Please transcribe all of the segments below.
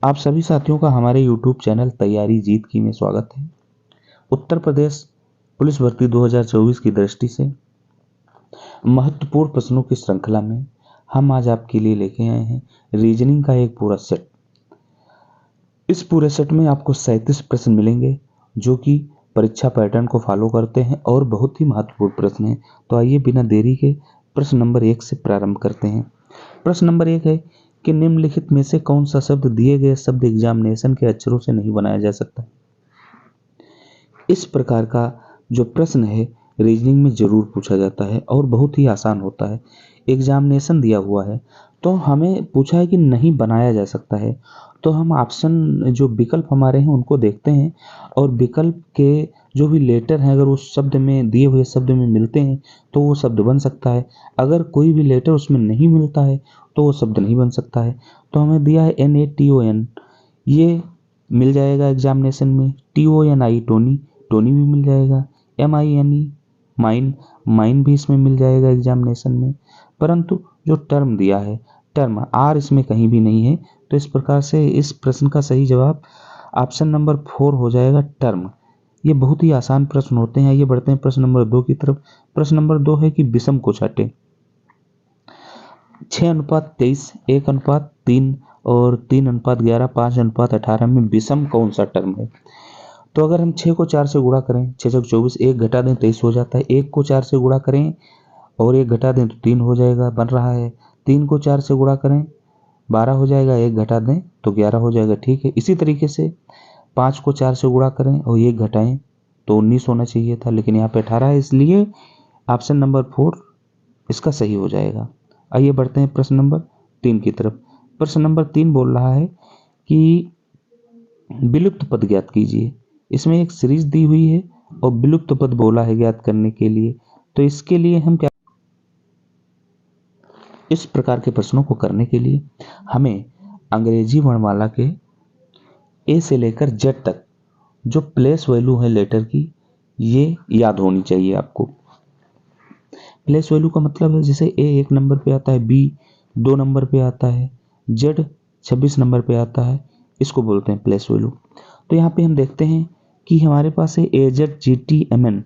आप सभी साथियों का हमारे YouTube चैनल तैयारी जीत की में स्वागत है। उत्तर प्रदेश पुलिस भर्ती 2024 की दृष्टि से महत्वपूर्ण प्रश्नों की श्रृंखला में हम आज आपके लिए लेके आए हैं रीजनिंग का एक पूरा सेट। इस पूरे सेट में आपको 37 प्रश्न मिलेंगे जो कि परीक्षा पैटर्न को फॉलो करते हैं और बहुत ही महत्वपूर्ण प्रश्न हैं। तो आइए बिना देरी के प्रश्न नंबर 1 से प्रारंभ करते हैं। प्रश्न नंबर 1 है कि निम्नलिखित में से कौन सा शब्द दिए गए शब्द एग्जामिनेशन के अक्षरों से नहीं बनाया जा सकता। इस प्रकार का जो प्रश्न है रीजनिंग में जरूर पूछा जाता है और बहुत ही आसान होता है। एग्जामिनेशन दिया हुआ है तो हमें पूछा है कि नहीं बनाया जा सकता है, तो हम ऑप्शन जो विकल्प हमारे हैं उनको देखते हैं और विकल्प के जो भी लेटर हैं अगर उस शब्द में दिए हुए शब्द में मिलते हैं तो वो शब्द बन सकता है। अगर कोई भी लेटर उसमें नहीं मिलता है तो वो शब्द नहीं बन सकता है। तो हमें दिया है NATON, ये मिल जाएगा एग्जामिनेशन में। TONI टोनी, टोनी भी मिल जाएगा। MINE माइन, माइन भी इसमें मिल जाएगा एग्जामिनेशन में। परंतु जो टर्म दिया है टर्म आर इसमें कहीं भी नहीं है। तो इस प्रकार से इस प्रश्न का सही जवाब ऑप्शन नंबर 4 हो जाएगा, टर्म। ये बहुत ही आसान प्रश्न होते हैं। ये बढ़ते हैं प्रश्न नंबर 2 की तरफ। प्रश्न नंबर 2 है कि विषम को छाटे। 6:23, 1:3 और 3:11, 5:18 में विषम कौन सा टर्म है। तो अगर हम 6 को 4 से गुणा करें, 6 6 24, 1 घटा दें 23 हो जाता है। 1 को 4 से गुणा करें और 1 घटा दें तो 3 हो जाएगा, बन रहा है। 3 को 4 से गुणा करें 12 हो जाएगा, 1 घटा दें तो 11 हो जाएगा, ठीक है। इसी तरीके से 5 को 4 से गुणा करें और 1 घटाएं तो 19 होना चाहिए था, लेकिन यहाँ पे 18 है, इसलिए ऑप्शन नंबर 4 इसका सही हो जाएगा। आइए बढ़ते हैं प्रश्न नंबर 3 की तरफ। प्रश्न नंबर 3 बोल रहा है कि विलुप्त पद ज्ञात कीजिए। इसमें एक सीरीज दी हुई है और विलुप्त पद बोला है ज्ञात करने के लिए। तो इसके लिए हम क्या, इस प्रकार के प्रश्नों को करने के लिए हमें अंग्रेजी वर्णमाला के ए से लेकर जेड तक जो प्लेस वैल्यू है लेटर की, ये याद होनी चाहिए आपको। प्लेस वैल्यू का मतलब है जैसे ए 1 नंबर पे आता है, बी 2 नंबर पे आता है, जेड 26 नंबर पे आता है, इसको बोलते हैं प्लेस वैल्यू। तो यहाँ पे हम देखते हैं कि हमारे पास है AZGTMN,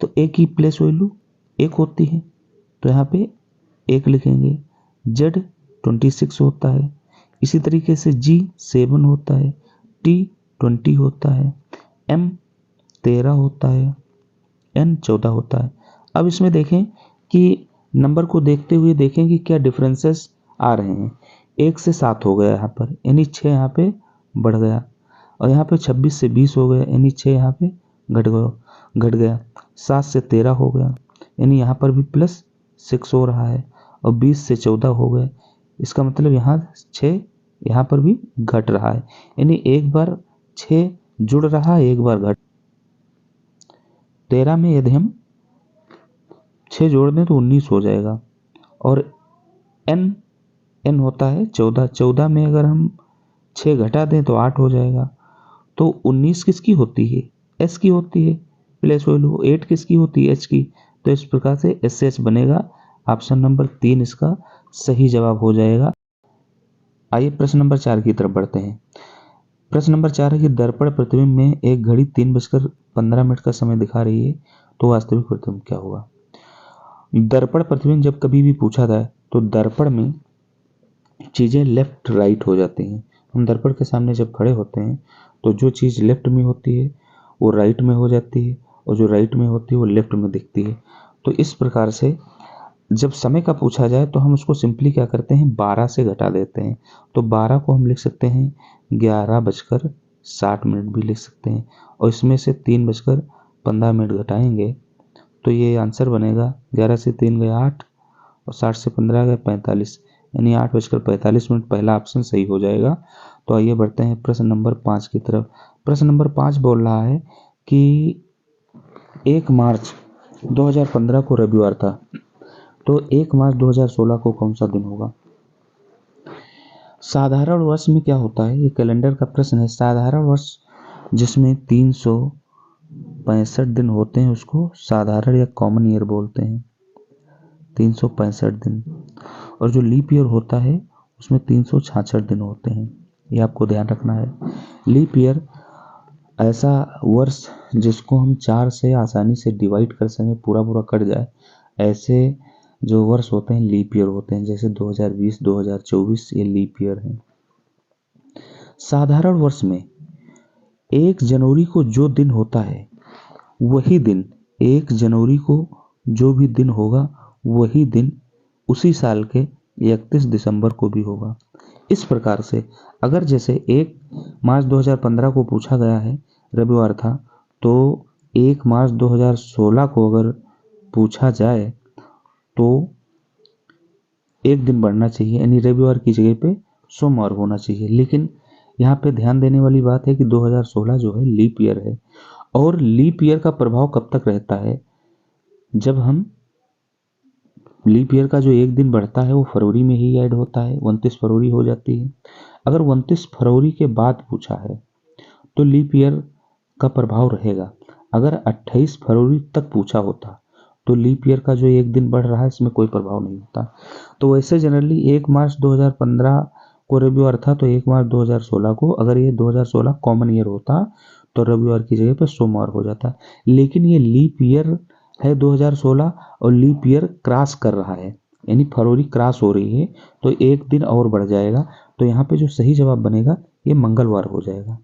तो ए की प्लेस वैल्यू 1 होती है, तो यहाँ पे 1 लिखेंगे। जेड 26 होता है, इसी तरीके से G 7 होता है, T 20 होता है, M 13 होता है, N 14 होता है। अब इसमें देखें कि नंबर को देखते हुए देखें कि क्या डिफरेंसेस आ रहे हैं। 1 से 7 हो गया यहाँ पर, यानी 6 यहाँ पे बढ़ गया, और यहाँ पे 26 से 20 हो गया, यानी 6 यहाँ पे घट गया। 7 से 13 हो गया, यानी यहाँ पर भी +6 हो रहा है, और 20 से 14 हो गए, इसका मतलब यहाँ 6 यहाँ पर भी घट रहा है, यानी एक बार 6 जुड़ रहा है, एक बार घट। 13 में यदि हम 6 जोड़ दें तो 19 हो जाएगा, और n होता है 14, 14 में अगर हम 6 घटा दें तो 8 हो जाएगा। तो 19 किसकी होती है, s की होती है प्लेस वैल्यू, 8 किसकी होती है, h की। तो इस प्रकार से SH बनेगा। ऑप्शन नंबर 3 इसका सही जवाब हो जाएगा। आइए प्रश्न नंबर 4 की तरफ बढ़ते हैं। प्रश्न नंबर 4 है कि दर्पण प्रतिबिंब में एक घड़ी 3:15 का समय दिखा रही है, तो वास्तविक प्रतिबिंब क्या होगा। दर्पण प्रतिबिंब जब कभी भी पूछा जाए तो दर्पण में चीज़ें लेफ्ट राइट हो जाती हैं। हम दर्पण के सामने जब खड़े होते हैं तो जो चीज़ लेफ्ट में होती है वो राइट में हो जाती है, और जो राइट में होती है वो लेफ्ट में दिखती है। तो इस प्रकार से जब समय का पूछा जाए तो हम उसको सिंपली क्या करते हैं, 12 से घटा देते हैं। तो 12 को हम लिख सकते हैं 11:60 भी लिख सकते हैं, और इसमें से 3:15 घटाएंगे तो ये आंसर बनेगा 11 से 3 गए 8, और 60 से 15 गए 45, यानी 8:45 पहला ऑप्शन सही हो जाएगा। तो आइए बढ़ते हैं प्रश्न नंबर 5 की तरफ। प्रश्न नंबर 5 बोल रहा है कि 1 मार्च 2015 को रविवार था, तो 1 मार्च 2016 को कौन सा दिन होगा। साधारण वर्ष में क्या होता है, ये कैलेंडर का प्रश्न है। साधारण वर्ष जिसमें 365 दिन होते हैं उसको साधारण या कॉमन ईयर बोलते हैं, 365 दिन। और जो लीप ईयर होता है उसमें 366 दिन होते हैं। ये आपको ध्यान रखना है। लीप ईयर ऐसा वर्ष जिसको हम 4 से आसानी से डिवाइड कर सकें, पूरा पूरा कट जाए, ऐसे जो वर्ष होते हैं लीप ईयर होते हैं। जैसे 2020, 2024 ये लीप ईयर है। साधारण वर्ष में 1 जनवरी को जो दिन होता है वही दिन 1 जनवरी को जो भी दिन होगा वही दिन उसी साल के 31 दिसंबर को भी होगा। इस प्रकार से अगर जैसे 1 मार्च 2015 को पूछा गया है, रविवार था, तो 1 मार्च 2016 को अगर पूछा जाए तो एक दिन बढ़ना चाहिए, यानी रविवार की जगह पे सोमवार होना चाहिए। लेकिन यहाँ पे ध्यान देने वाली बात है कि 2016 जो है लीप ईयर है, और लीप ईयर का प्रभाव कब तक रहता है, जब हम लीप ईयर का जो एक दिन बढ़ता है वो फरवरी में ही ऐड होता है, 29 फरवरी हो जाती है। अगर 29 फरवरी के बाद पूछा है तो लीप ईयर का प्रभाव रहेगा। अगर 28 फरवरी तक पूछा होता तो लीप ईयर का जो एक दिन बढ़ रहा है इसमें कोई प्रभाव नहीं होता। तो वैसे जनरली 1 मार्च 2015 को रविवार था, तो 1 मार्च 2016 को अगर ये 2016 कॉमन ईयर होता तो रविवार की जगह पे सोमवार हो जाता। लेकिन ये लीप ईयर है 2016 और लीप ईयर क्रॉस कर रहा है, यानी फरवरी क्रॉस हो रही है, तो एक दिन और बढ़ जाएगा। तो यहाँ पे जो सही जवाब बनेगा ये मंगलवार हो जाएगा,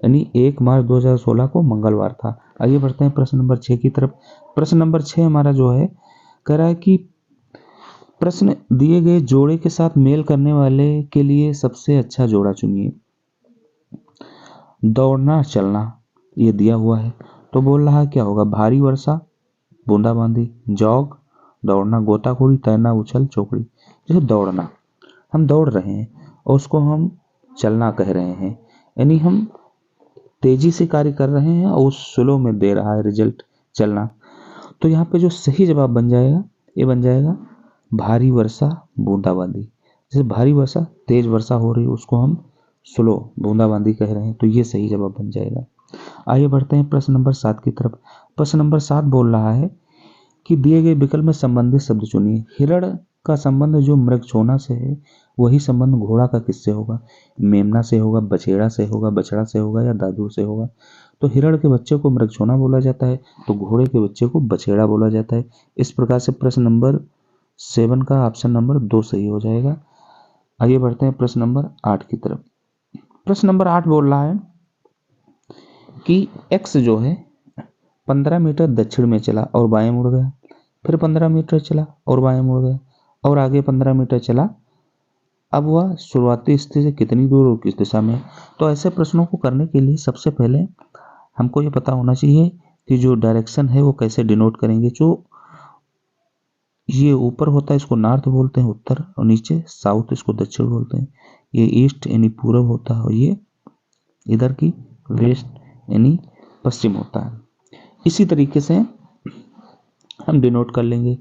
यानी 1 मार्च 2016 को मंगलवार था। आइए बढ़ते हैं प्रश्न नंबर 6 की तरफ। प्रश्न नंबर 6 हमारा जो है कह रहा है कि प्रश्न दिए गए जोड़े के साथ मेल करने वाले के लिए सबसे अच्छा जोड़ा चुनिए। दौड़ना चलना ये दिया हुआ है, तो बोल रहा है क्या होगा, भारी वर्षा, बूंदाबांदी, जॉग, दौड़ना, गोताखोरी, तैरना, उछल, चौकड़ी। जैसे दौड़ना, हम दौड़ रहे हैं और उसको हम चलना कह रहे हैं, यानी हम तेजी से कार्य कर रहे हैं और स्लो में दे रहा है रिजल्ट चलना। तो यहाँ पे जो सही जवाब बन जाएगा ये बन जाएगा भारी वर्षा, बूंदाबांदी। जैसे भारी वर्षा, तेज वर्षा हो रही है, उसको हम स्लो बूंदाबांदी कह रहे हैं, तो ये सही जवाब बन जाएगा। आइए बढ़ते हैं प्रश्न नंबर 7 की तरफ। प्रश्न नंबर 7 बोल रहा है कि दिए गए विकल्प में संबंधित शब्द चुनिए। हिरण का संबंध जो मृगचोना से है वही संबंध घोड़ा का किससे होगा, मेमना से होगा, बछेड़ा से होगा, बछड़ा से होगा या दादू से होगा। तो हिरण के बच्चे को मृगचोना बोला जाता है, तो घोड़े के बच्चे को बछेड़ा बोला जाता है। इस प्रकार से प्रश्न नंबर 7 का ऑप्शन नंबर 2 सही हो जाएगा। आइए बढ़ते हैं प्रश्न नंबर 8 की तरफ। प्रश्न नंबर 8 बोल रहा है कि एक्स जो है 15 मीटर दक्षिण में चला और बाएं मुड़ गया, फिर 15 मीटर चला और बाएं मुड़ गया, और आगे 15 मीटर चला। अब वह शुरुआती स्थिति से कितनी दूर और किस दिशा में। तो ऐसे प्रश्नों को करने के लिए सबसे पहले हमको ये पता होना चाहिए कि जो डायरेक्शन है वो कैसे डिनोट करेंगे। जो ये ऊपर होता है इसको नॉर्थ बोलते हैं, उत्तर, और नीचे साउथ इसको दक्षिण बोलते हैं। ये ईस्ट यानी पूरब होता है और ये इधर की वेस्ट यानी पश्चिम होता है। इसी तरीके से हम डिनोट कर लेंगे।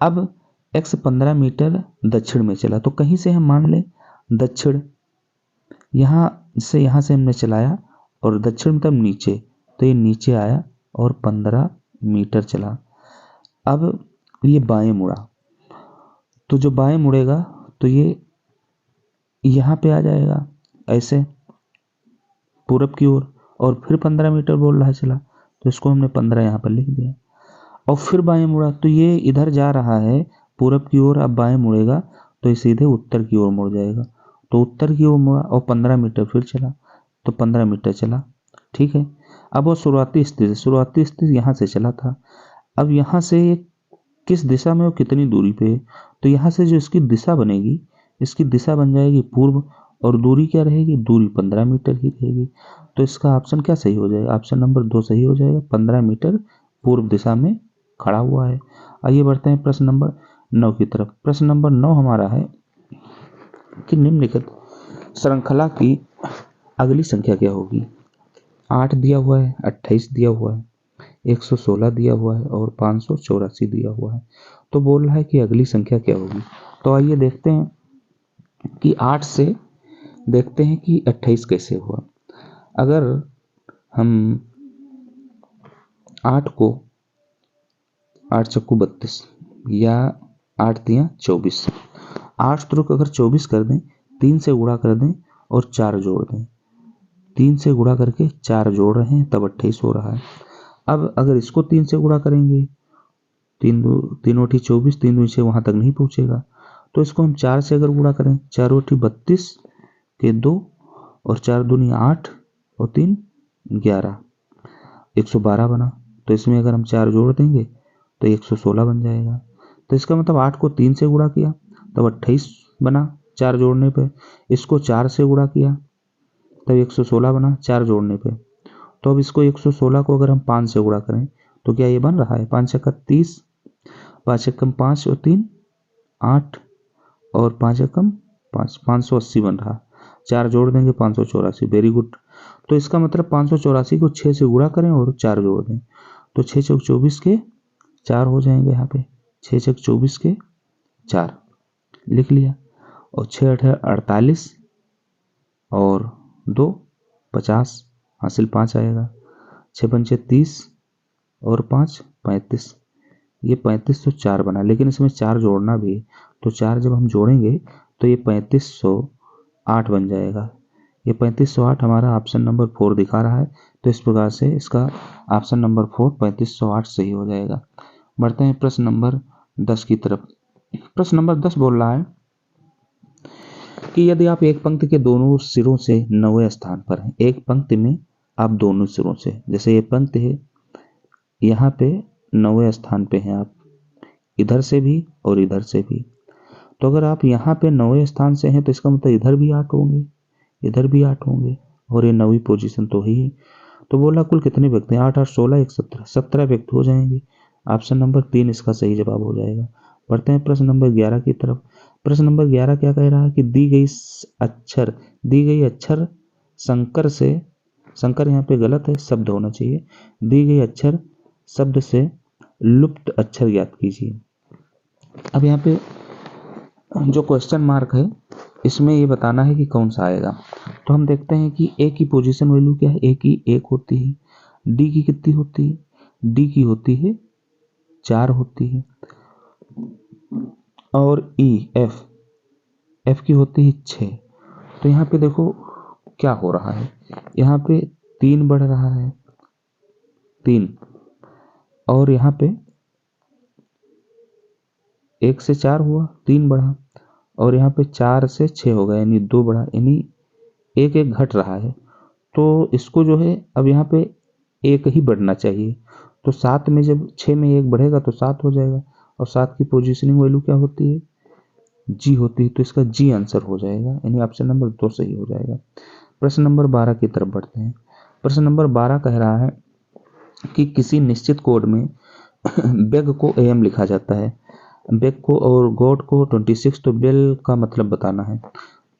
अब x 15 मीटर दक्षिण में चला, तो कहीं से हम मान लें दक्षिण, यहाँ से हमने चलाया और दक्षिण मतलब नीचे, तो ये नीचे आया और 15 मीटर चला। अब ये बाएं मुड़ा, तो जो बाएं मुड़ेगा तो ये यहाँ पे आ जाएगा ऐसे पूरब की ओर, और फिर 15 मीटर बोल रहा है चला, तो इसको हमने 15 यहाँ पर लिख दिया। और फिर बाएं मुड़ा तो ये इधर जा रहा है पूरब की ओर, अब बाएं मुड़ेगा तो ये सीधे उत्तर की ओर मुड़ जाएगा, तो उत्तर की ओर मुड़ा और 15 मीटर फिर चला, तो 15 मीटर चला। ठीक है, अब वो शुरुआती स्थिति यहाँ से चला था। अब यहाँ से किस दिशा में और कितनी दूरी पे है, तो यहाँ से जो इसकी दिशा बनेगी, इसकी दिशा बन जाएगी पूर्व, और दूरी क्या रहेगी, दूरी 15 मीटर ही रहेगी। तो इसका ऑप्शन क्या सही हो जाएगा, ऑप्शन नंबर 2 सही हो जाएगा, 15 मीटर पूर्व दिशा में खड़ा हुआ है। आइए बढ़ते हैं प्रश्न नंबर 9 की तरफ। प्रश्न नंबर 9 हमारा है कि निम्नलिखित श्रृंखला की अगली संख्या क्या होगी। 8 दिया हुआ है, 28 दिया हुआ है, 116 दिया हुआ है और 584 दिया हुआ है। तो बोल रहा है कि अगली संख्या क्या होगी। तो आइए देखते हैं कि 8 से देखते हैं कि 28 कैसे हुआ। अगर हम 8 को 8 चक्कू 32 या 8 तियां 24, 8 त्रुक अगर 24 कर दें, 3 से गुणा कर दें और 4 जोड़ दें। 3 से गुणा करके 4 जोड़ रहे हैं तब 28 हो रहा है। अब अगर इसको 3 से गुणा करेंगे, 3 ओठी 24, 3 दूनी 6, वहां तक नहीं पहुंचेगा। तो इसको हम 4 से अगर गुणा करें, 4 ओठी 32 के 2 और 4 दूनी 8 और 3 11, 112 बना। तो इसमें अगर हम 4 जोड़ देंगे तो 116 बन जाएगा। तो इसका मतलब 8 को 3 से गुणा किया तब 28 बना 4 जोड़ने पे। इसको 4 से गुणा किया तब 116 बना 4 जोड़ने पे। तो अब इसको 116 को अगर हम 5 से गुणा करें तो क्या ये बन रहा है? 5 छक्का 30, 5 एकम 5 और 3 8 और 5 एकम 5, 580 बन रहा। 4 जोड़ देंगे 584। Very good. तो इसका मतलब 584 को 6 से गुणा करें और 4 जोड़ दें तो 6 चौक 24 के 4 हो जाएंगे। यहाँ पे 6 चौक 24 के 4 लिख लिया। और 6 अठे 48 और 2 50, हासिल 5 आएगा। 6 पंचे 30 और 5 35, ये 35 तो 4 बना, लेकिन इसमें 4 जोड़ना भी है। तो 4 जब हम जोड़ेंगे तो ये 3508 बन जाएगा। ये 3508 हमारा ऑप्शन नंबर 4 दिखा रहा है। तो इस प्रकार से इसका ऑप्शन नंबर 4 3508 सही हो जाएगा। बढ़ते हैं प्रश्न नंबर 10 की तरफ। प्रश्न नंबर 10 बोल रहा है कि यदि आप एक पंक्ति के दोनों सिरों से 9वें स्थान पर हैं, एक पंक्ति में आप दोनों सिरों से, जैसे ये पंक्ति है यहाँ पे 9वें स्थान पे हैं आप, इधर से भी और इधर से भी। तो अगर आप यहाँ पे 9वें स्थान से हैं तो इसका मतलब इधर भी 8 होंगे, इधर भी 8 होंगे और ये 9वीं पोजीशन तो ही है। तो बोला कुल कितने व्यक्ति हैं? 8 8 16 1 17, 17 व्यक्ति हो जाएंगे। ऑप्शन नंबर 3 इसका सही जवाब हो जाएगा। बढ़ते हैं प्रश्न नंबर 11 की तरफ। प्रश्न नंबर 11 क्या कह रहा है कि दी गई अक्षर संकर से, संकर यहाँ पे गलत है, शब्द होना चाहिए। दी गई अक्षर शब्द से लुप्त अक्षर ज्ञात कीजिए। अब यहाँ पे जो क्वेश्चन मार्क है इसमें ये बताना है कि कौन सा आएगा। तो हम देखते हैं कि ए की पोजीशन वैल्यू क्या है? ए की 1 होती है। डी की कितनी होती है? डी की होती है 4 होती है। और ई एफ की होती है 6। तो यहाँ पे देखो क्या हो रहा है, यहाँ पे 3 बढ़ रहा है, 3, और यहाँ पे 1 से 4 हुआ, 3 बढ़ा, और यहाँ पे 4 से 6 हो गया, यानी 2 बढ़ा, यानी 1 1 घट रहा है। तो इसको जो है अब यहाँ पे 1 ही बढ़ना चाहिए। तो 7 में जब 6 में 1 बढ़ेगा तो 7 हो जाएगा। और 7 की पोजीशनिंग वैल्यू क्या होती है? जी होती है। तो इसका जी आंसर हो जाएगा, यानी ऑप्शन नंबर 2 सही हो जाएगा। प्रश्न नंबर 12 की तरफ बढ़ते हैं। प्रश्न नंबर 12 कह रहा है कि किसी निश्चित कोड में बेग को एम लिखा जाता है, बेग को और गॉड को 26, तो बेल का मतलब बताना है।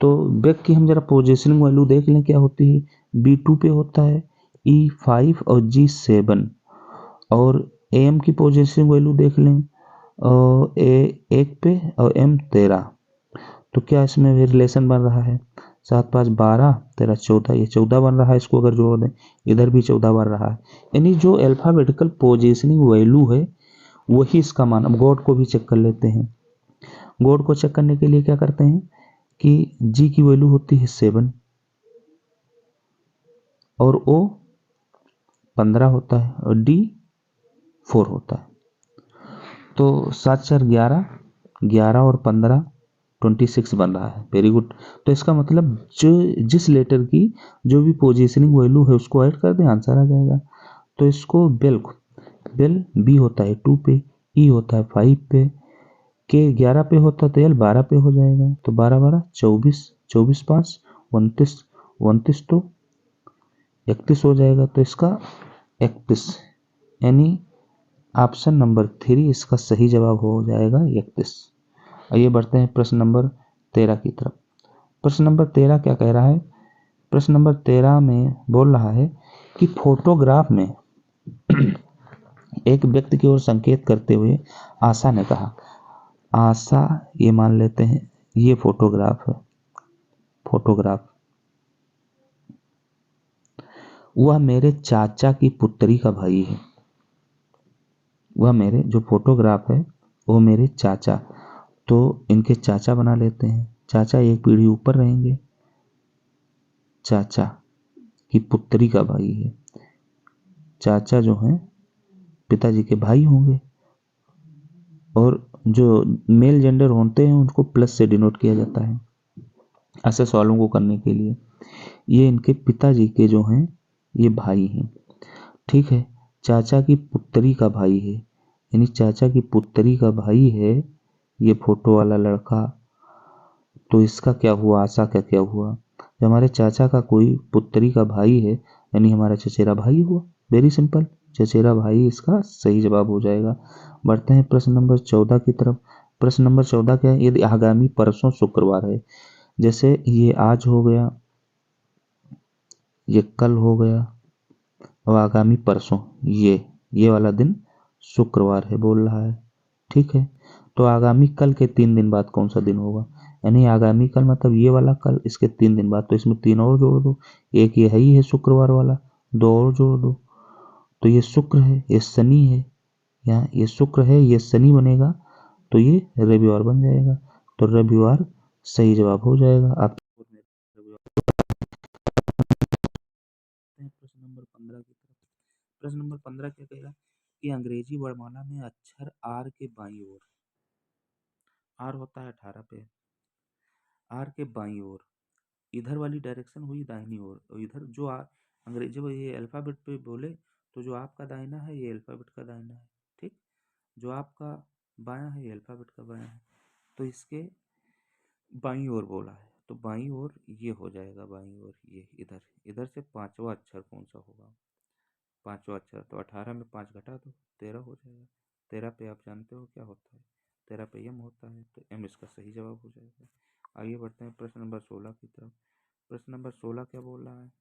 तो बेग की हम जरा पोजीशनिंग वैल्यू देख लें क्या होती है। B2 पे होता है, E5 और G7, और AM की पोजीशनिंग वैल्यू देख लें और A1 पे और M13। तो क्या इसमें भी रिलेशन बन रहा है? 7 5 12 13 14, ये 14 बन रहा है। इसको अगर जोड़ दें इधर भी 14 बन रहा है, यानी जो अल्फाबेटिकल पोजीशनिंग वैल्यू है वही इसका मान। अब गॉड को भी चेक कर लेते हैं। गॉड को चेक करने के लिए क्या करते हैं कि जी की वैल्यू होती है 7 और O 15 होता है और D 4 होता है। तो 7 4 11, 11 और 15 26 बन रहा है। Very good. तो इसका मतलब जो जिस लेटर की जो भी पोजीशनिंग वैल्यू है उसको ऐड कर दें, आंसर आ जाएगा। तो इसको बेल बी होता है 2 पे, ई होता है 5 पे, के 11 पे होता है तो एल 12 पे हो जाएगा। तो 12 12 24, 24 5 29, 29 तो 31 हो जाएगा। तो इसका 31, यानी ऑप्शन नंबर 3 इसका सही जवाब हो जाएगा 31। आइए बढ़ते हैं प्रश्न नंबर 13 की तरफ। प्रश्न नंबर 13 क्या कह रहा है? प्रश्न नंबर 13 में बोल रहा है कि फोटोग्राफ में एक व्यक्ति की ओर संकेत करते हुए आशा ने कहा, आशा ये मान लेते हैं ये फोटोग्राफ है, फोटोग्राफ, वह मेरे चाचा की पुत्री का भाई है। वह मेरे जो फोटोग्राफ है वो मेरे चाचा, तो इनके चाचा बना लेते हैं। चाचा एक पीढ़ी ऊपर रहेंगे, चाचा की पुत्री का भाई है। चाचा जो हैं पिताजी के भाई होंगे, और जो मेल जेंडर होते हैं उनको प्लस से डिनोट किया जाता है ऐसे सवालों को करने के लिए। ये इनके पिताजी के जो हैं ये भाई हैं, ठीक है। चाचा की पुत्री का भाई है, यानी चाचा की पुत्री का भाई है ये फोटो वाला लड़का। तो इसका क्या हुआ, आशा का क्या हुआ? जब हमारे चाचा का कोई पुत्री का भाई है यानी हमारा चचेरा भाई हुआ। वेरी सिंपल, चचेरा भाई इसका सही जवाब हो जाएगा। बढ़ते हैं प्रश्न नंबर 14 की तरफ। प्रश्न नंबर 14 क्या है? यदि आगामी परसों शुक्रवार है, जैसे ये आज हो गया, ये कल हो गया, और आगामी परसों ये वाला दिन शुक्रवार है बोल रहा है, ठीक है। तो आगामी कल के 3 दिन बाद कौन सा दिन होगा? यानी आगामी कल मतलब ये वाला कल, इसके 3 दिन बाद, तो इसमें 3 और जोड़ दो। एक ये है ही है शुक्रवार वाला, 2 और जोड़ दो। तो ये शुक्र है, ये शनि है, यहाँ ये शुक्र है, ये शनि बनेगा, तो ये रविवार बन जाएगा। तो रविवार सही जवाब हो जाएगा। आप प्रश्न नंबर 15 की तरफ। प्रश्न नंबर 15 क्या कहेगा कि अंग्रेजी वर्णमाला में अक्षर आर के बाईं ओर, आर होता है 18 पे, आर के बाईं ओर इधर वाली डायरेक्शन हुई दाहिनी ओर, और इधर जो अंग्रेजी में ये अल्फाबेट पे बोले तो जो आपका दाहिना है ये अल्फाबेट का दाहिना है, ठीक। जो आपका बायां है ये अल्फाबेट का बायां है। तो इसके बाईं ओर बोला है, तो बाईं ओर ये हो जाएगा, बाईं ओर ये इधर, इधर से पांचवा अक्षर कौन सा होगा? पांचवा अक्षर, तो 18 में 5 घटा दो, 13 हो जाएगा। 13 पे आप जानते हो क्या होता है? 13 पे एम होता है, तो एम इसका सही जवाब हो जाएगा। आगे बढ़ते हैं प्रश्न नंबर 16 की तरफ। प्रश्न नंबर 16 क्या बोल रहा है?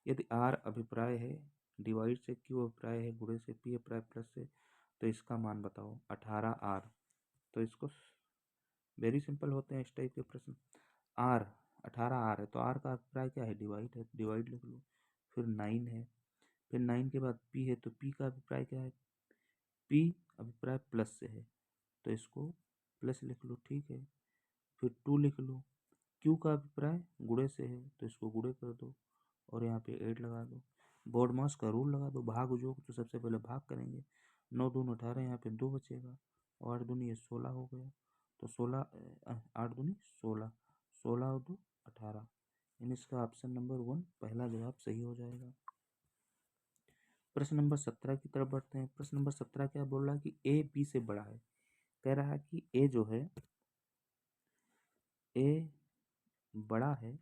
यदि आर अभिप्राय है, डिवाइड से क्यू अभिप्राय है, गुणे से पी अभिप्राय प्लस से, तो इसका मान बताओ। 18 आर, तो इसको वेरी सिंपल होते हैं इस टाइप के प्रश्न। आर 18 आर है, तो आर का अभिप्राय क्या है? डिवाइड है, डिवाइड लिख लो। फिर 9 है, फिर 9 के बाद पी है, तो पी का अभिप्राय क्या है? पी अभिप्राय प्लस से है, तो इसको प्लस लिख लो, ठीक है। फिर 2 लिख लो। क्यू का अभिप्राय गुणे से है, तो इसको गुणे कर दो, और यहाँ पे 8 लगा दो। बोर्ड मास का रूल लगा दो, भाग जोग, तो सबसे पहले भाग करेंगे। 9 दूनी 18, यहाँ पे 2 बचेगा, और 8 दूनी ये 16 हो गया। तो 16 8 दूनी 16, 16 और 2 18, यानी इसका ऑप्शन नंबर 1 पहला जवाब सही हो जाएगा। प्रश्न नंबर 17 की तरफ बढ़ते हैं। प्रश्न नंबर 17 क्या बोल रहा है कि ए बी से बड़ा है। कह रहा है कि ए जो है, ए बड़ा है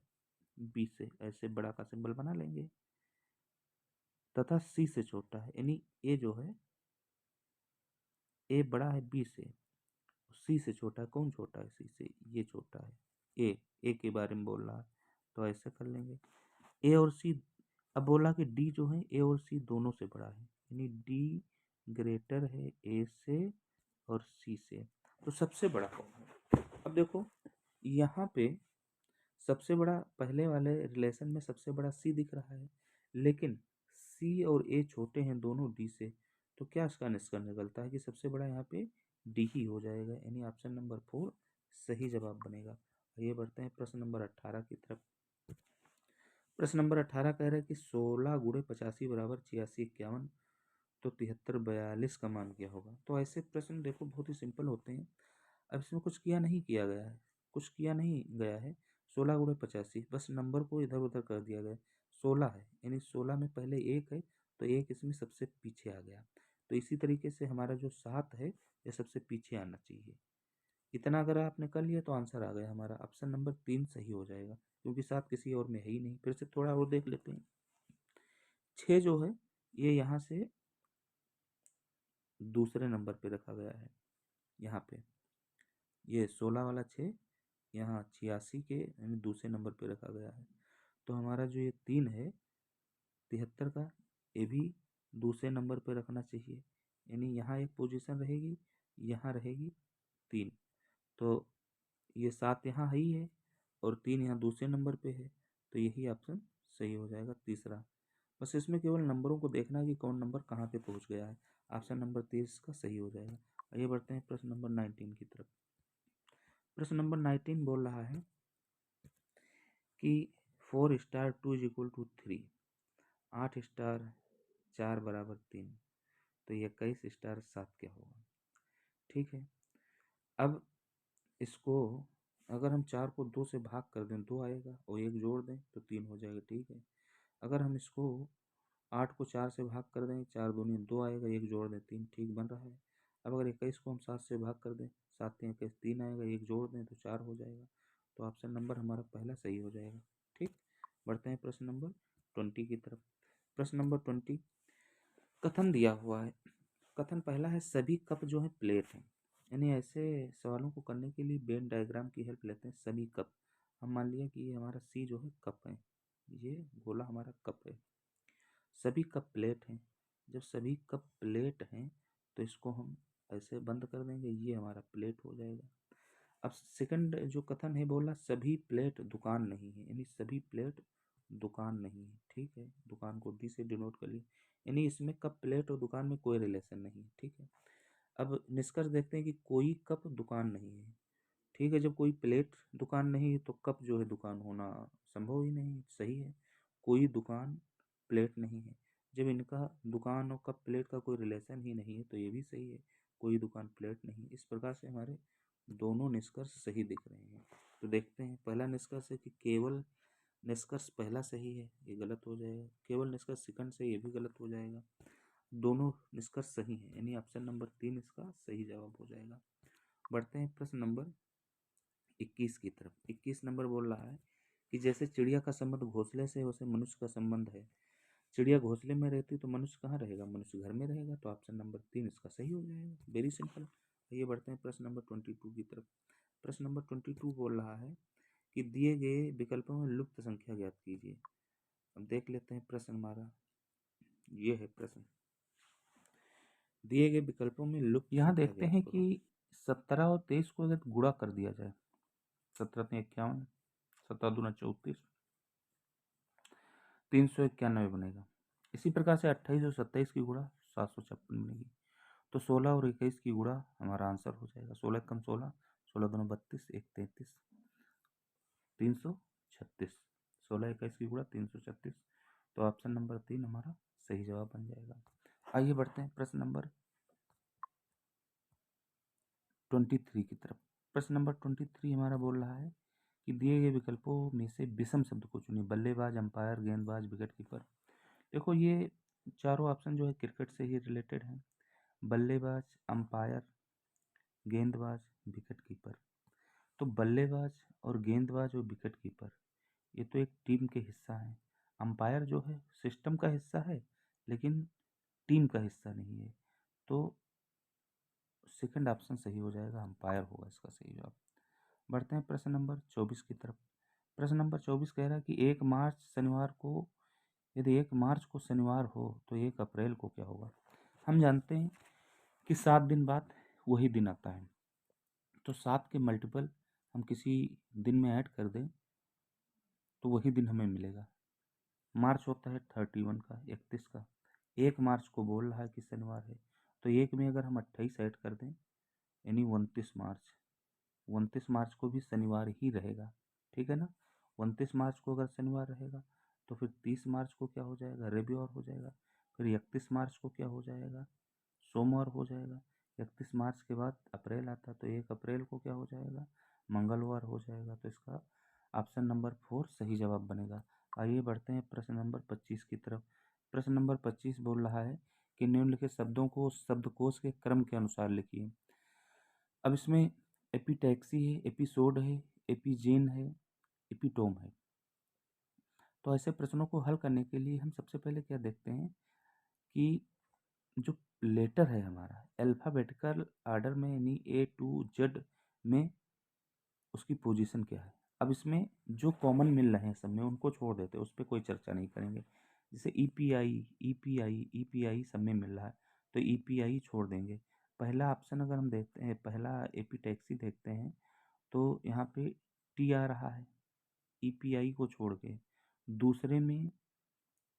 बी से, ऐसे बड़ा का सिंबल बना लेंगे, तथा सी से छोटा है, यानी ए जो है, ए बड़ा है बी से, सी से छोटा है। कौन छोटा है सी से? ये छोटा है, ए के बारे में बोल रहा है, तो ऐसे कर लेंगे। ए और सी, अब बोला कि डी जो है ए और सी दोनों से बड़ा है, यानी डी ग्रेटर है ए से और सी से, तो सबसे बड़ा कौन है? अब देखो यहाँ पे सबसे बड़ा, पहले वाले रिलेशन में सबसे बड़ा सी दिख रहा है, लेकिन सी और ए छोटे हैं दोनों डी से, तो क्या इसका निष्कर्ष निकलता है कि सबसे बड़ा यहाँ पे डी ही हो जाएगा, यानी ऑप्शन नंबर 4 सही जवाब बनेगा। आइए बढ़ते हैं प्रश्न नंबर 18 की तरफ। प्रश्न नंबर 18 कह रहा है कि 16 गुणे 85 बराबर 86 51, तो 73 42 का मान क्या होगा? तो ऐसे प्रश्न देखो बहुत ही सिंपल होते हैं। अब इसमें कुछ किया नहीं किया गया है, कुछ किया नहीं गया है। 16 गुणे 85, बस नंबर को इधर उधर कर दिया गया। 16 है, यानी 16 में पहले एक है, तो एक इसमें सबसे पीछे आ गया। तो इसी तरीके से हमारा जो 7 है ये सबसे पीछे आना चाहिए। इतना अगर आपने कर लिया तो आंसर आ गया हमारा, ऑप्शन नंबर 3 सही हो जाएगा, क्योंकि 7 किसी और में है ही नहीं। फिर से थोड़ा और देख लेते हैं। 6 जो है ये यहाँ से दूसरे नंबर पे रखा गया है, यहाँ पे ये 16 वाला 6 यहाँ 86 के यानी दूसरे नंबर पे रखा गया है। तो हमारा जो ये 3 है 73 का, ये भी दूसरे नंबर पे रखना चाहिए, यानी यहाँ एक पोजीशन रहेगी, यहाँ रहेगी 3। तो ये 7 यहाँ है ही है, और 3 यहाँ दूसरे नंबर पे है, तो यही ऑप्शन सही हो जाएगा तीसरा। बस इसमें केवल नंबरों को देखना है कि कौन नंबर कहाँ पे पहुँच गया है। ऑप्शन नंबर 30 का सही हो जाएगा। आइए बढ़ते हैं प्रश्न नंबर 19 की तरफ। प्रश्न नंबर 19 बोल रहा है कि 4 star 2 is equal to 3, 8 star 4 बराबर 3, तो 21 स्टार 7 क्या होगा। ठीक है, अब इसको अगर हम 4 को 2 से भाग कर दें 2 आएगा और 1 जोड़ दें तो 3 हो जाएगा। ठीक है, अगर हम इसको 8 को 4 से भाग कर दें 4 दूनी 2 आएगा, 1 जोड़ दें 3, ठीक बन रहा है। अब अगर 21 को हम 7 से भाग कर दें 7 3 21 3 आएगा, 1 जोड़ दें तो 4 हो जाएगा। तो ऑप्शन नंबर हमारा पहला सही हो जाएगा। ठीक, बढ़ते हैं प्रश्न नंबर 20 की तरफ। प्रश्न नंबर 20 कथन दिया हुआ है। कथन पहला है सभी कप जो है प्लेट हैं, यानी ऐसे सवालों को करने के लिए वेन डायग्राम की हेल्प लेते हैं। सभी कप, हम मान लिया कि ये हमारा सी जो है कप है, ये गोला हमारा कप है। सभी कप प्लेट हैं, जब सभी कप प्लेट हैं तो इसको हम ऐसे बंद कर देंगे, ये हमारा प्लेट हो जाएगा। अब सेकंड जो कथन है बोला सभी प्लेट दुकान नहीं है, यानी सभी प्लेट दुकान नहीं है। ठीक है, दुकान को डी से डिनोट कर लिए, यानी इसमें कप प्लेट और दुकान में कोई रिलेशन नहीं है। ठीक है, अब निष्कर्ष देखते हैं कि कोई कप दुकान नहीं है। ठीक है, जब कोई प्लेट दुकान नहीं है तो कप जो है दुकान होना संभव ही नहीं, सही है। कोई दुकान प्लेट नहीं है, जब इनका दुकान और कप प्लेट का कोई रिलेशन ही नहीं है तो ये भी सही है, कोई दुकान प्लेट नहीं। इस प्रकार से हमारे दोनों निष्कर्ष सही दिख रहे हैं। तो देखते हैं, पहला निष्कर्ष है कि केवल निष्कर्ष पहला सही है, ये गलत हो जाएगा। केवल निष्कर्ष सेकंड से, ये भी गलत हो जाएगा। दोनों निष्कर्ष सही है, यानी ऑप्शन नंबर 3 इसका सही जवाब हो जाएगा। बढ़ते हैं प्रश्न नंबर 21 की तरफ। 21 नंबर बोल रहा है कि जैसे चिड़िया का संबंध घोंसले से है वैसे मनुष्य का संबंध है। चिड़िया घोंसले में रहती तो मनुष्य कहाँ रहेगा, मनुष्य घर में रहेगा। तो ऑप्शन नंबर 3 इसका सही हो जाएगा, वेरी सिंपल। आइए बढ़ते हैं प्रश्न नंबर 22 की तरफ। प्रश्न नंबर 22 बोल रहा है कि दिए गए विकल्पों में लुप्त संख्या ज्ञात कीजिए। अब देख लेते हैं प्रश्न हमारा, ये है प्रश्न। दिए गए विकल्पों में लुप्त यहाँ देखते हैं कि 17 और 23 को अगर गुणा कर दिया जाए, 17 3 51, 17 दूना 34, 391 बनेगा। इसी प्रकार से 28 और 27 की गुणा 756 बनेगी। तो 16 और 21 की गुणा हमारा आंसर हो जाएगा। 16 कम 16, 16 दूना 32, 1 33, 336। 16 21 की गुणा 336, तो ऑप्शन नंबर 3 हमारा सही जवाब बन जाएगा। आइए बढ़ते हैं प्रश्न नंबर 23 की तरफ। प्रश्न नंबर 23 हमारा बोल रहा है कि दिए गए विकल्पों में से विषम शब्द को चुनिए। बल्लेबाज, अंपायर, गेंदबाज, विकेट कीपर। देखो ये चारों ऑप्शन जो है क्रिकेट से ही रिलेटेड हैं। बल्लेबाज, अंपायर, गेंदबाज, विकेट कीपर। तो बल्लेबाज और गेंदबाज और विकेट कीपर ये तो एक टीम के हिस्सा हैं। अंपायर जो है सिस्टम का हिस्सा है लेकिन टीम का हिस्सा नहीं है। तो सेकंड ऑप्शन सही हो जाएगा, अंपायर होगा इसका सही जवाब। बढ़ते हैं प्रश्न नंबर 24 की तरफ। प्रश्न नंबर 24 कह रहा है कि 1 मार्च शनिवार को, यदि 1 मार्च को शनिवार हो तो 1 अप्रैल को क्या होगा। हम जानते हैं कि 7 दिन बाद वही दिन आता है, तो 7 के मल्टीपल हम किसी दिन में ऐड कर दें तो वही दिन हमें मिलेगा। मार्च होता है 31 का, 31 का, 1 मार्च को बोल रहा है कि शनिवार है, तो 1 में अगर हम 28 ऐड कर दें यानी 29 मार्च, 29 मार्च को भी शनिवार ही रहेगा। ठीक है ना, 29 मार्च को अगर शनिवार रहेगा तो फिर 30 मार्च को क्या हो जाएगा, रविवार हो जाएगा। फिर 31 मार्च को क्या हो जाएगा, सोमवार हो जाएगा। 31 मार्च के बाद अप्रैल आता है तो 1 अप्रैल को क्या हो जाएगा, मंगलवार हो जाएगा। तो इसका ऑप्शन नंबर 4 सही जवाब बनेगा। आइए बढ़ते हैं प्रश्न नंबर 25 की तरफ। प्रश्न नंबर 25 बोल रहा है कि निम्नलिखित शब्दों को शब्दकोश के क्रम के अनुसार लिखिए। अब इसमें एपिटैक्सी है, एपिसोड है, एपिजेन है, एपिटोम है। तो ऐसे प्रश्नों को हल करने के लिए हम सबसे पहले क्या देखते हैं कि जो लेटर है हमारा अल्फ़ाबेटिकल आर्डर में यानी A to Z में उसकी पोजीशन क्या है। अब इसमें जो कॉमन मिल रहे हैं सब में उनको छोड़ देते हैं, उस पर कोई चर्चा नहीं करेंगे। जैसे EPI सब में मिल रहा है तो EPI छोड़ देंगे। पहला ऑप्शन अगर हम देखते हैं, पहला एपिटैक्सी देखते हैं तो यहाँ पे T आ रहा है EPI को छोड़ के, दूसरे में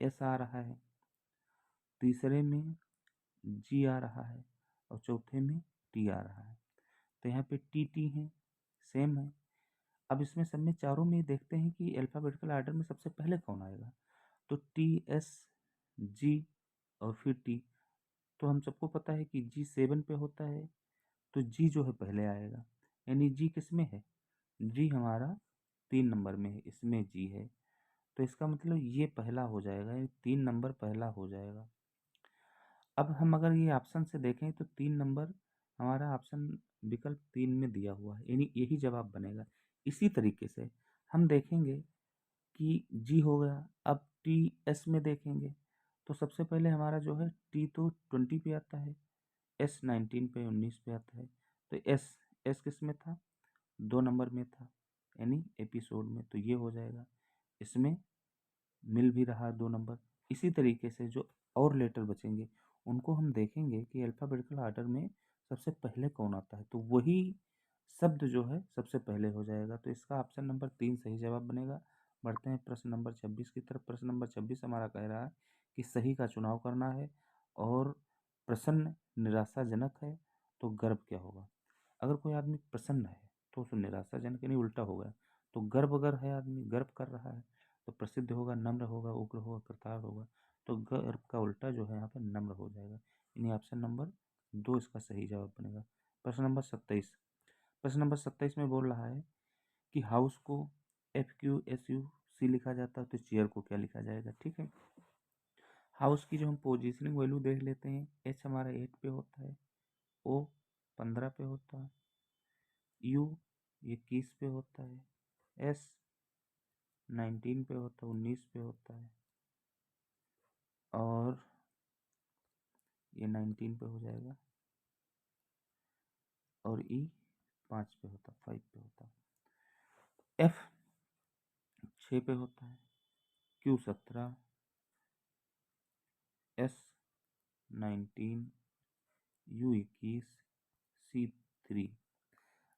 S आ रहा है, तीसरे में G आ रहा है और चौथे में T आ रहा है। तो यहाँ पे TT है, सेम है। अब इसमें सब में चारों में देखते हैं कि अल्फ़ाबेटिकल ऑर्डर में सबसे पहले कौन आएगा। तो टी, एस, जी और फिर टी। तो हम सबको पता है कि जी 7 पे होता है, तो जी जो है पहले आएगा। यानी जी किस में है? जी हमारा 3 नंबर में है, इसमें जी है। तो इसका मतलब ये पहला हो जाएगा, यानी 3 नंबर पहला हो जाएगा। अब हम अगर ये ऑप्शन से देखें तो 3 नंबर हमारा ऑप्शन विकल्प 3 में दिया हुआ है, यानी यही जवाब बनेगा। इसी तरीके से हम देखेंगे कि जी हो गया। अब टी एस में देखेंगे तो सबसे पहले हमारा जो है टी तो 20 पे आता है, एस 19 पे 19 पे आता है। तो एस एस किस में था? 2 नंबर में था, यानी एपिसोड में। तो ये हो जाएगा, इसमें मिल भी रहा 2 नंबर। इसी तरीके से जो और लेटर बचेंगे उनको हम देखेंगे कि अल्फ़ाबेटिकल ऑर्डर में सबसे पहले कौन आता है, तो वही शब्द जो है सबसे पहले हो जाएगा। तो इसका ऑप्शन नंबर 3 सही जवाब बनेगा। बढ़ते हैं प्रश्न नंबर 26 की तरफ। प्रश्न नंबर 26 हमारा कह रहा है कि सही का चुनाव करना है और प्रसन्न निराशाजनक है तो गर्व क्या होगा। अगर कोई आदमी प्रसन्न है तो उसे निराशाजनक यानी उल्टा होगा। तो गर्व अगर है, आदमी गर्व कर रहा है तो प्रसिद्ध होगा, नम्र होगा, उग्र होगा, कृतार्थ होगा। तो गर्व का उल्टा जो है यहाँ पे नम्र हो जाएगा, यानी ऑप्शन नंबर 2 इसका सही जवाब बनेगा। प्रश्न नंबर 27। प्रश्न नंबर 27 में बोल रहा है कि हाउस को FQSUC लिखा जाता है तो चेयर को क्या लिखा जाएगा। ठीक है, हाउस की जो हम पोजीशनिंग वैल्यू देख लेते हैं। H हमारा 8 पे होता है, O 15 पे होता है, U 21 पे होता है, S 19 पे होता है, 19 पे होता है, और ये 19 पे हो जाएगा, और E 5 पे होता, 5 पे होता। F 6 पे होता है, Q 17, S 19, U 21, C 3।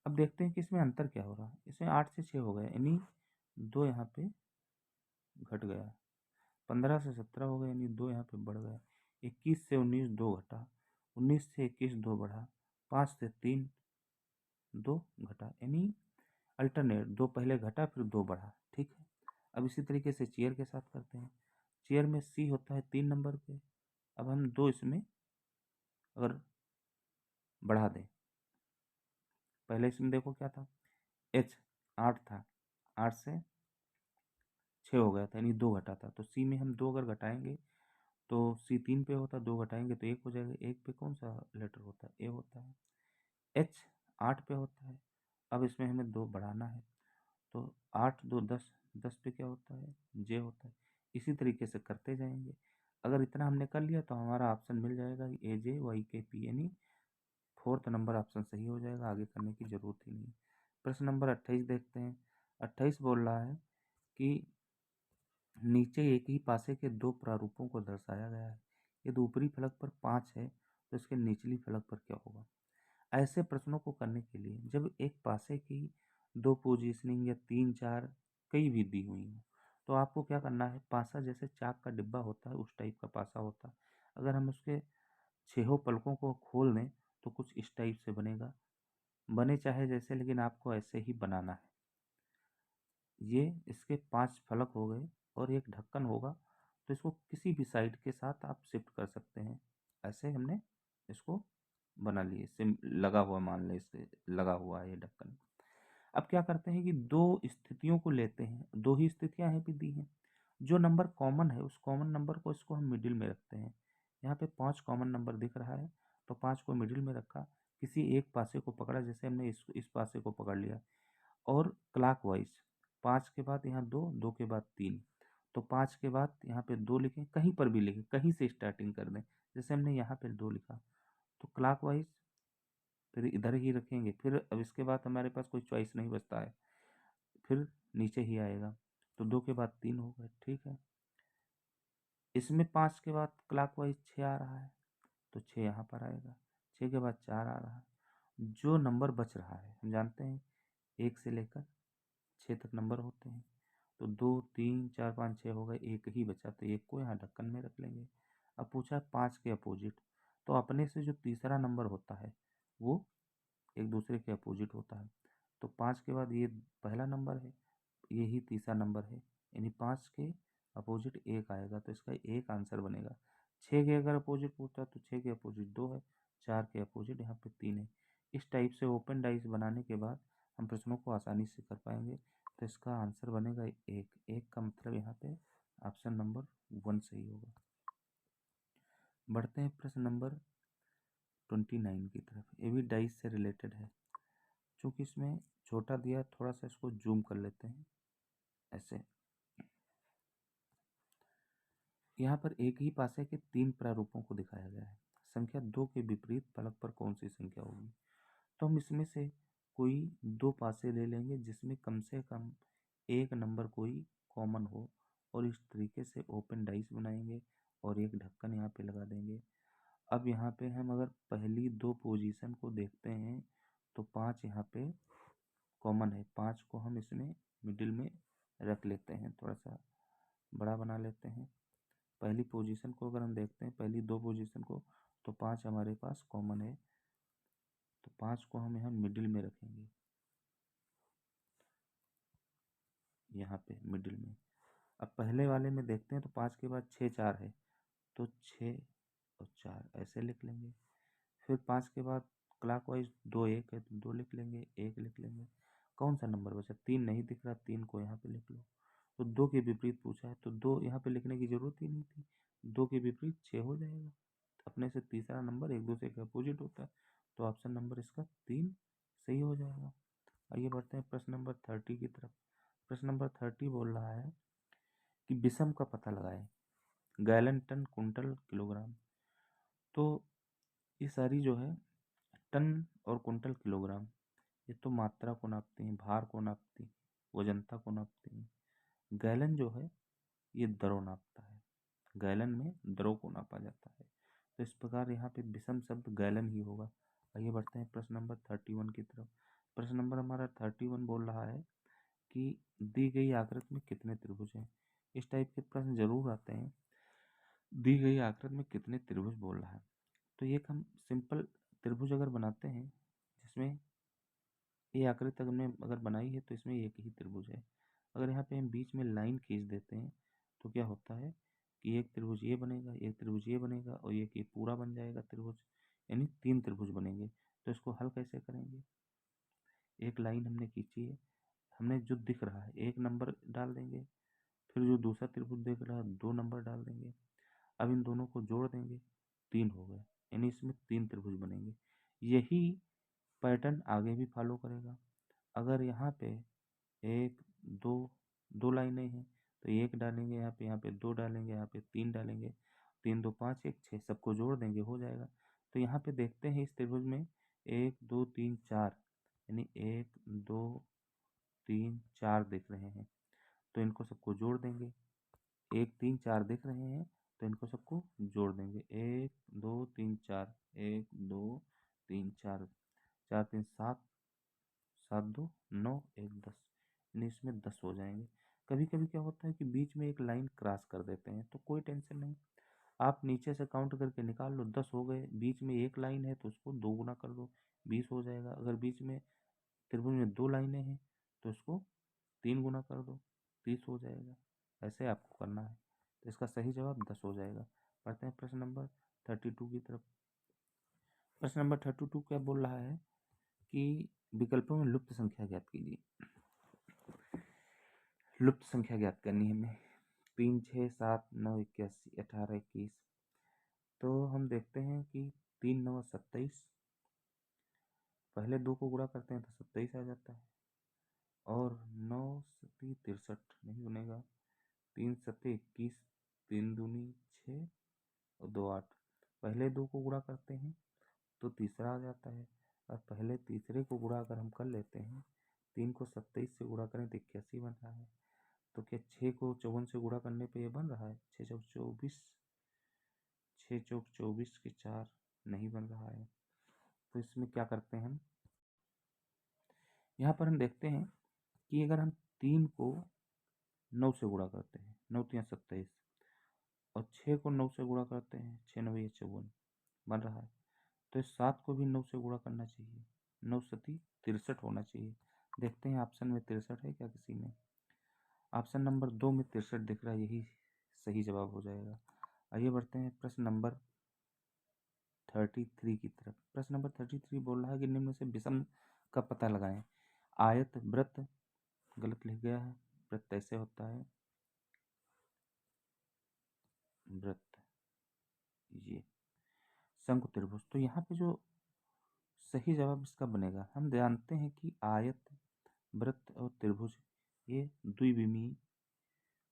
अब देखते हैं कि इसमें अंतर क्या हो रहा है। इसमें 8 से 6 हो गया, यानी 2 यहाँ पे घट गया। 15 से 17 हो गया, यानी 2 यहाँ पे बढ़ गया। 21 से 19 2 घटा, 19 से 21 2 बढ़ा, 5 से 3 2 घटा, यानी अल्टरनेट 2 पहले घटा फिर 2 बढ़ा। ठीक है, अब इसी तरीके से चेयर के साथ करते हैं। चेयर में सी होता है 3 नंबर पे। अब हम 2 इसमें अगर बढ़ा दें, पहले इसमें देखो क्या था, एच 8 था, 8 से 6 हो गया था, यानी 2 घटा था। तो सी में हम 2 अगर घटाएंगे तो सी 3 पे होता, 2 घटाएंगे तो 1 हो जाएगा। 1 पे कौन सा लेटर होता है? ए होता है। एच 8 पे होता है, अब इसमें हमें 2 बढ़ाना है, तो 8 2 10, 10 पे क्या होता है? जे होता है। इसी तरीके से करते जाएंगे। अगर इतना हमने कर लिया तो हमारा ऑप्शन मिल जाएगा AJYKP, यानी 4th नंबर ऑप्शन सही हो जाएगा, आगे करने की जरूरत ही नहीं। प्रश्न नंबर 28 देखते हैं। 28 बोल रहा है कि नीचे एक ही पासे के 2 प्रारूपों को दर्शाया गया है। यदि ऊपरी फलक पर 5 है तो इसके निचली फलक पर क्या होगा। ऐसे प्रश्नों को करने के लिए जब एक पासे की 2 पोजीशनिंग या 3 4 कई भी दी हुई हो तो आपको क्या करना है, पासा जैसे चाक का डिब्बा होता है उस टाइप का पासा होता है। अगर हम उसके छहों पलकों को खोल दें तो कुछ इस टाइप से बनेगा। बने चाहे जैसे, लेकिन आपको ऐसे ही बनाना है। ये इसके 5 फलक हो गए और एक ढक्कन होगा, तो इसको किसी भी साइड के साथ आप शिफ्ट कर सकते हैं। ऐसे हमने इसको बना लिए, सिम लगा हुआ, मान लें इसके लगा हुआ है ये ढक्कन। अब क्या करते हैं कि 2 स्थितियों को लेते हैं, 2 ही स्थितियां हैं भी दी हैं। जो नंबर कॉमन है उस कॉमन नंबर को इसको हम मिडिल में रखते हैं। यहाँ पे 5 कॉमन नंबर दिख रहा है, तो 5 को मिडिल में रखा। किसी एक पासे को पकड़ा, जैसे हमने इस पासे को पकड़ लिया, और क्लॉकवाइज 5 के बाद यहाँ 2, 2 के बाद 3, तो 5 के बाद यहाँ पे 2 लिखें, कहीं पर भी लिखें, कहीं से स्टार्टिंग कर दें। जैसे हमने यहाँ पे 2 लिखा तो क्लॉकवाइज फिर इधर ही रखेंगे। फिर अब इसके बाद हमारे पास कोई चॉइस नहीं बचता है, फिर नीचे ही आएगा। तो 2 के बाद 3 हो गए। ठीक है, इसमें 5 के बाद क्लॉकवाइज 6 आ रहा है, तो 6 यहाँ पर आएगा। 6 के बाद 4 आ रहा है। जो नंबर बच रहा है, हम जानते हैं 1 से लेकर 6 तक नंबर होते हैं, तो 2 3 4 5 6 हो गए, एक ही बचा, तो एक को यहाँ ढक्कन में रख लेंगे। अब पूछा है 5 के अपोजिट, तो अपने से जो तीसरा नंबर होता है वो एक दूसरे के अपोजिट होता है। तो 5 के बाद ये पहला नंबर है, यही तीसरा नंबर है, यानी 5 के अपोजिट 1 आएगा, तो इसका 1 आंसर बनेगा। 6 के अगर अपोजिट पूछता तो 6 के अपोजिट 2 है, 4 के अपोजिट यहाँ पे 3 है। इस टाइप से ओपन डाइस बनाने के बाद हम प्रश्नों को आसानी से कर पाएंगे। तो इसका आंसर बनेगा 1। 1 का मतलब यहाँ पे ऑप्शन नंबर 1 सही होगा। बढ़ते हैं प्रश्न नंबर 29 की तरफ। ये भी डाइस से रिलेटेड है, चूँकि इसमें छोटा दिया, थोड़ा सा इसको जूम कर लेते हैं ऐसे। यहाँ पर एक ही पासे के 3 प्रारूपों को दिखाया गया है। संख्या 2 के विपरीत फलक पर कौन सी संख्या होगी? तो हम इसमें से कोई 2 पासे ले लेंगे जिसमें कम से कम एक नंबर कोई कॉमन हो, और इस तरीके से ओपन डाइस बनाएंगे और एक ढक्कन यहाँ पे लगा देंगे। अब यहाँ पे हम अगर पहली 2 पोजीशन को देखते हैं तो 5 यहाँ पे कॉमन है। 5 को हम इसमें मिडिल में रख लेते हैं, थोड़ा सा बड़ा बना लेते हैं। पहली पोजीशन को अगर हम देखते हैं, पहली 2 पोजीशन को, तो 5 हमारे पास कॉमन है, तो 5 को हम यहाँ मिडिल में रखेंगे, यहाँ पे मिडिल में। अब पहले वाले में देखते हैं तो 5 के बाद 6 4 है, तो 6 और 4 ऐसे लिख लेंगे। फिर 5 के बाद क्लॉकवाइज 2 1 है, तो 2 लिख लेंगे, 1 लिख लेंगे। कौन सा नंबर बचा? 3 नहीं दिख रहा, 3 को यहाँ पे लिख लो। तो 2 के विपरीत पूछा है, तो 2 यहाँ पे लिखने की जरूरत ही नहीं थी, 2 के विपरीत 6 हो जाएगा। अपने से तीसरा नंबर एक दूसरे के अपोजिट होता है, तो ऑप्शन नंबर इसका 3 सही हो जाएगा। आइए बढ़ते हैं प्रश्न नंबर 30 की तरफ। प्रश्न नंबर 30 बोल रहा है कि विषम का पता लगाएं। Gallon, ton, quintal, kilogram. तो ये सारी जो है टन और कुंटल, किलोग्राम, ये तो मात्रा को नापती हैं, भार को नापती हैं, वजनता को नापती हैं। गैलन जो है ये दरों नापता है, गैलन में दरों को नापा जाता है। तो इस प्रकार यहाँ पे विषम शब्द गैलन ही होगा। आइए बढ़ते हैं प्रश्न नंबर 31 की तरफ। प्रश्न नंबर हमारा 31 बोल रहा है कि दी गई आकृति में कितने त्रिभुज हैं। इस टाइप के प्रश्न जरूर आते हैं, दी गई आकृति में कितने त्रिभुज बोल रहा है। तो एक हम सिंपल त्रिभुज अगर बनाते हैं, जिसमें ये आकृति हमने अगर बनाई है तो इसमें एक ही त्रिभुज है। अगर यहाँ पे हम बीच में लाइन खींच देते हैं तो क्या होता है कि एक त्रिभुज ये बनेगा, एक त्रिभुज ये बनेगा, और एक ये पूरा बन जाएगा त्रिभुज, यानी 3 त्रिभुज बनेंगे। तो इसको हल कैसे करेंगे? एक लाइन हमने खींची है, हमने जो दिख रहा है 1 नंबर डाल देंगे, फिर जो दूसरा त्रिभुज दिख रहा है 2 नंबर डाल देंगे। अब इन दोनों को जोड़ देंगे, 3 हो गए, यानी इसमें 3 त्रिभुज बनेंगे। यही पैटर्न आगे भी फॉलो करेगा। अगर यहाँ पे 1 2 2 लाइनें हैं तो 1 डालेंगे यहाँ पे 2 डालेंगे, यहाँ पे 3 डालेंगे, 3 2 5 1 6, सबको जोड़ देंगे, हो जाएगा। तो यहाँ पे देखते हैं इस त्रिभुज में 1 2 3 4, यानी 1 2 3 4 दिख रहे हैं, तो इनको सबको जोड़ देंगे। 1 3 4 दिख रहे हैं तो इनको सबको जोड़ देंगे, 1 2 3 4, 1 2 3 4, 4 3 7, 7 2 9 1 10, यानी इसमें 10 हो जाएंगे। कभी कभी क्या होता है कि बीच में एक लाइन क्रॉस कर देते हैं, तो कोई टेंशन नहीं, आप नीचे से काउंट करके निकाल लो, 10 हो गए। बीच में एक लाइन है तो उसको 2 गुना कर दो, 20 हो जाएगा। अगर बीच में त्रिभुज में 2 लाइनें हैं तो इसको 3 गुना कर दो, 30 हो जाएगा। ऐसे आपको करना है, तो इसका सही जवाब 10 हो जाएगा। पढ़ते हैं प्रश्न नंबर 32 की तरफ। प्रश्न नंबर 32 क्या बोल रहा है कि विकल्पों में लुप्त संख्या ज्ञात कीजिए। लुप्त संख्या ज्ञात करनी है हमें। 3 6 7 9 81 18 21। तो हम देखते हैं कि 3 9 27, पहले 2 को गुणा करते हैं तो 27 आ जाता है, और 9 सती 63 नहीं बनेगा, 3 सते 21, 3 दूनी 6 और 2 8। पहले 2 को गुणा करते हैं तो तीसरा आ जाता है, और पहले तीसरे को गुणा अगर हम कर लेते हैं, 3 को 27 से गुणा करें तो 81 बन रहा है। तो क्या 6 को 54 से गुणा करने पे ये बन रहा है? 6 चौक 24, 6 चौक 24 के 4 नहीं बन रहा है। तो इसमें क्या करते हैं हम, यहाँ पर हम देखते हैं कि अगर हम 3 को 9 से गुणा करते हैं, 9 3 27, और 6 को 9 से गुणा करते हैं, 6 9 54 बन रहा है। तो इस 7 को भी 9 से गुणा करना चाहिए, 9 सती 63 होना चाहिए, देखते हैं ऑप्शन में 63 है क्या किसी में। ऑप्शन नंबर 2 में 63 दिख रहा है, यही सही जवाब हो जाएगा। आइए बढ़ते हैं प्रश्न नंबर 33 की तरफ। प्रश्न नंबर 33 बोल रहा है कि निम्न में से विषम का पता लगाएं। आयत वृत्त गलत लिख गया है, वृत्त ऐसे होता है, वृत्त ये, शंकु त्रिभुज। तो यहाँ पे जो सही जवाब इसका बनेगा, हम जानते हैं कि आयत वृत्त और त्रिभुज ये द्विविमीय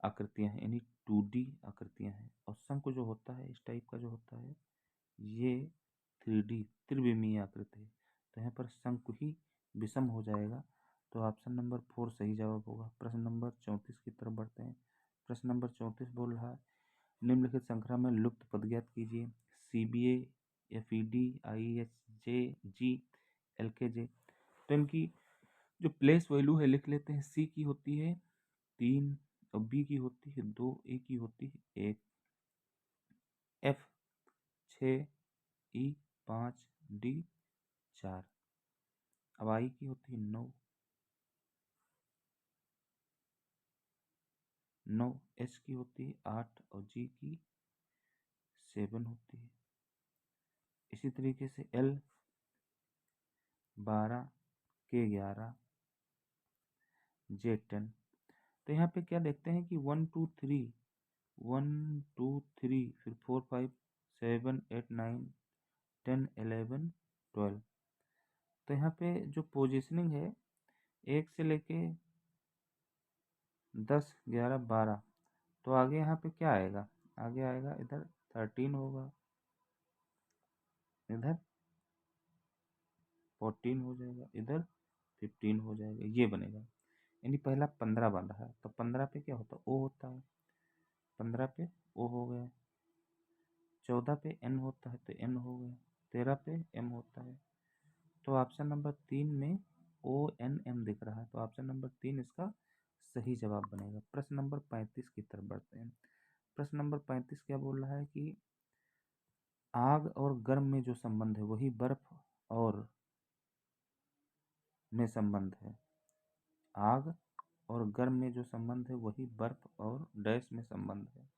आकृतियां हैं, यानी 2D आकृतियां हैं। और शंकु जो होता है इस टाइप का जो होता है ये 3D त्रिविमीय आकृति है। तो यहाँ पर शंकु ही विषम हो जाएगा। तो ऑप्शन नंबर 4 सही जवाब होगा। प्रश्न नंबर 34 की तरफ बढ़ते हैं। प्रश्न नंबर 34 बोल रहा है निम्नलिखित श्रृंखला में लुप्त पद ज्ञात कीजिए। CBA, FED, IHJ, G, LKJ। तो इनकी जो प्लेस वैल्यू है लिख लेते हैं। C की होती है 3 और B की होती है 2, A की होती है 1, F 6, E 5, D 4। अब I की होती है 9, H की होती है 8 और G की 7 होती है। इसी तरीके से L 12, K 11, J 10। तो यहाँ पे क्या देखते हैं कि 1 2 3 1 2 3 फिर 4 5 7 8 9 10 11 12। तो यहाँ पे जो पोजीशनिंग है 1 से लेके 10 11 12, तो आगे यहाँ पे क्या आएगा, आगे आएगा इधर 13 होगा, इधर 14 हो जाएगा, इधर 15 हो जाएगा, ये बनेगा। यानी पहला 15 बन रहा है तो 15 पे क्या होता है, ओ होता है, 15 पे ओ हो गया, 14 पे एन होता है तो एन हो गया, 13 पे एम होता है। तो ऑप्शन नंबर 3 में ONM दिख रहा है, तो ऑप्शन नंबर 3 इसका सही जवाब बनेगा। प्रश्न नंबर 35 की तरफ बढ़ते हैं। प्रश्न नंबर 35 क्या बोल रहा है कि आग और गर्म में जो संबंध है वही बर्फ और में संबंध है। आग और गर्म में जो संबंध है वही बर्फ और डैश में संबंध है।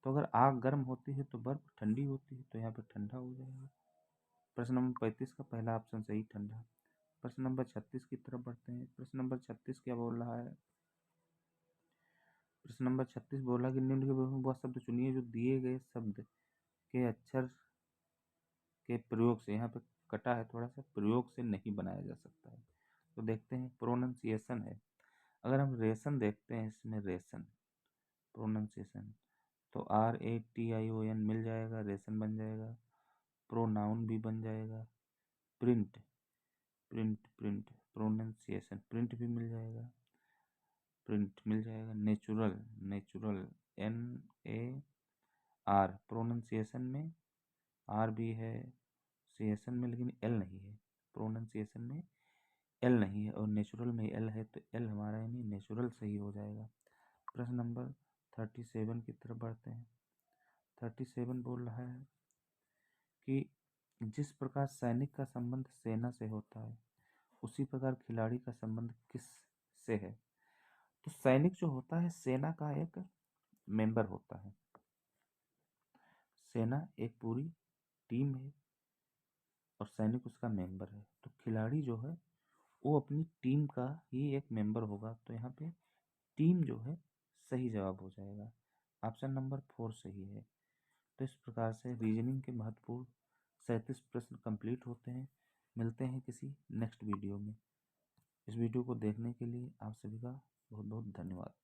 तो अगर आग गर्म होती है तो बर्फ ठंडी होती है, तो यहाँ पे ठंडा हो जाएगा। प्रश्न नंबर 35 का पहला ऑप्शन सही, ठंडा। प्रश्न नंबर 36 की तरफ बढ़ते हैं। प्रश्न नंबर 36 क्या बोल रहा है, प्रश्न नंबर 36 बोला कि निम्नलिखित में वह शब्द चुनिए जो दिए गए शब्द के अक्षर के प्रयोग से, यहाँ पे कटा है थोड़ा सा, प्रयोग से नहीं बनाया जा सकता है। तो देखते हैं, प्रोनाउंसिएशन है। अगर हम रेशन देखते हैं, इसमें रेशन प्रोनाउंसिएशन तो RATION मिल जाएगा, रेशन बन जाएगा। प्रोनाउन भी बन जाएगा। Print print print pronunciation print भी मिल जाएगा, प्रिंट मिल जाएगा। नेचुरल नेचुरल NAR प्रोनाउंसिएशन में R भी है, सीएसन में लेकिन L नहीं है, प्रोनाउंसिएशन में L नहीं है और नेचुरल में L है, तो L हमारा यानी नेचुरल सही हो जाएगा। प्रश्न नंबर 37 की तरफ बढ़ते हैं। 37 बोल रहा है कि जिस प्रकार सैनिक का संबंध सेना से होता है उसी प्रकार खिलाड़ी का संबंध किस से है। तो सैनिक जो होता है सेना का एक मेंबर होता है, सेना एक पूरी टीम है और सैनिक उसका मेंबर है। तो खिलाड़ी जो है वो अपनी टीम का ही एक मेंबर होगा, तो यहाँ पे टीम जो है सही जवाब हो जाएगा। ऑप्शन नंबर 4 सही है। तो इस प्रकार से रीजनिंग के महत्वपूर्ण 37 प्रश्न कंप्लीट होते हैं। मिलते हैं किसी नेक्स्ट वीडियो में। इस वीडियो को देखने के लिए आप सभी का बहुत बहुत धन्यवाद।